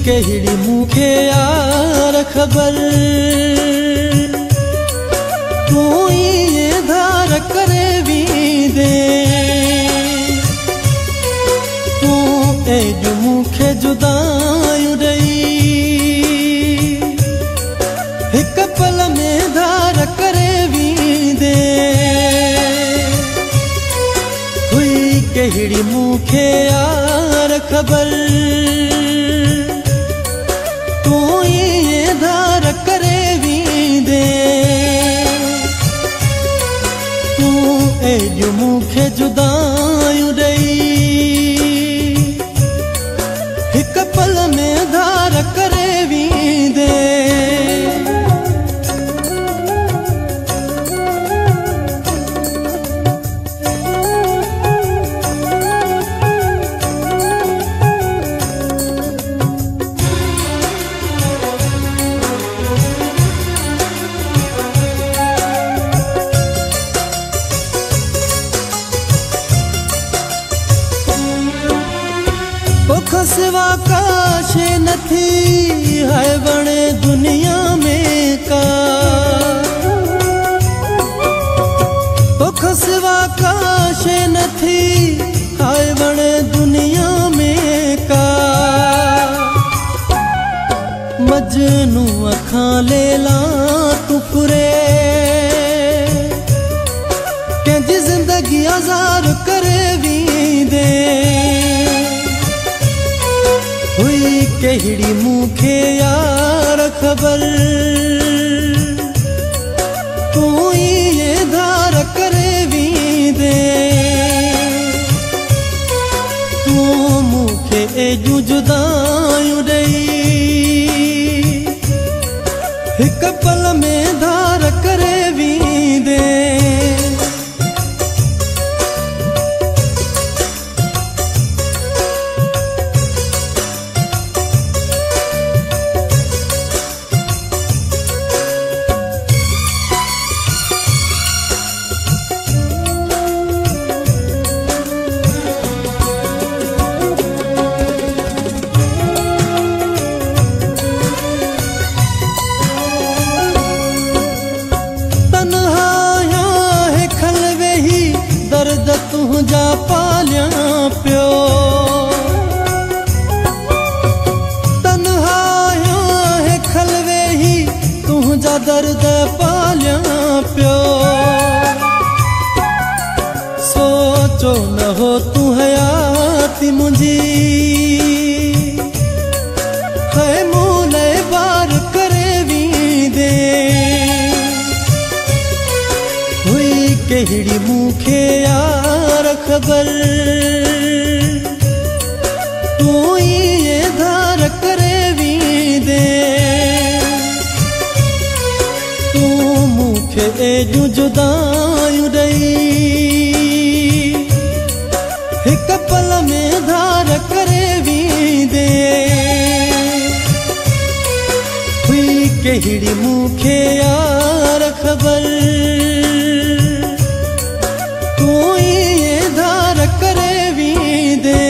कहिड़ी मूंखे यार ख़बर तूं ये धार करे वींदे तूं एज मूंखे जुदायूं ॾेई हिक पल में धार करे वींदे हुई कहिड़ी मूंखे यार ख़बर तूं ये धार करे वींदे तूं एज मूंखे जुदायूं ॾेई हिक पल में धार करे वींदे सिवा काश न थी है बणे दुनिया में का तो सिवा काश न थी है बणे दुनिया में का मजनू अखां लेला तू पुरे कंहिंजी ज़िंदगी आज़ार करे वींदे हुई कहिड़ी मूंखे यार ख़बर तूं ये धार करे वींदे तूं मूंखे एजूं जुदायूं ॾेई हिक पल में धार करे वींदे तुझा पालिया पियो तन्हाया है खलवे ही तुझा दर्द पालिया पियो सोचो न हो तू हयाती मुझी है मूले बार करे वींदे हुई कहिड़ी मूंखे यार ख़बर तूं ये धार करे वींदे तूं मूंखे एजूं जुदायूं ॾेई हिक पल में धार करे वींदे हुई कहिड़ी मूंखे यार ख़बर तूं ये धार करे वींदे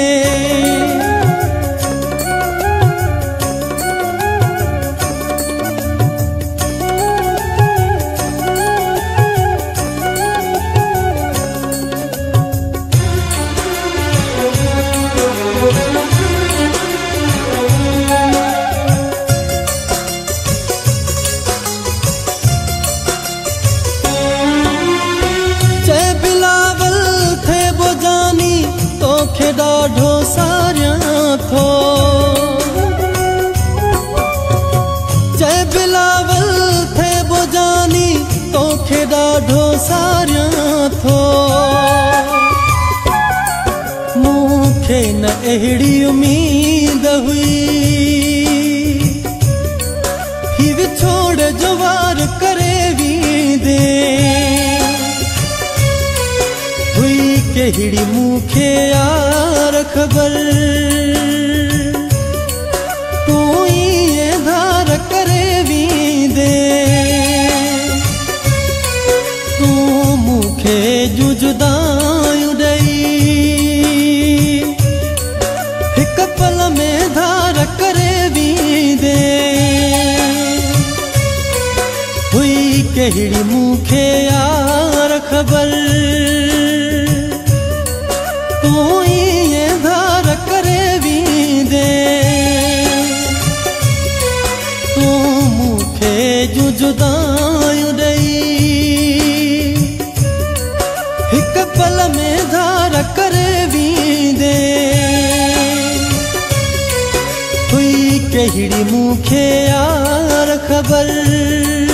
तोखे ॾाढो सारियां थो चए बिलावल थे बुजानी तोखे ॾाढो सारियां थो मूंखे न अहिड़ी उम्मीद हुई ही विछोड़ जो वार करे वींदे कहिड़ी मूंखे यार ख़बर तूं ये धार करे वींदे तूं मूंखे जुदायूं ॾेई हिक पल में धार करे वी कहिड़ी मूंखे यार ख़बर तूं ईअं धार करे वेंदे तूं मूंखे जूं जुदायूं ॾेई हिक पल में धार करे वेंदे हुई कहिड़ी मूंखे यार ख़बर।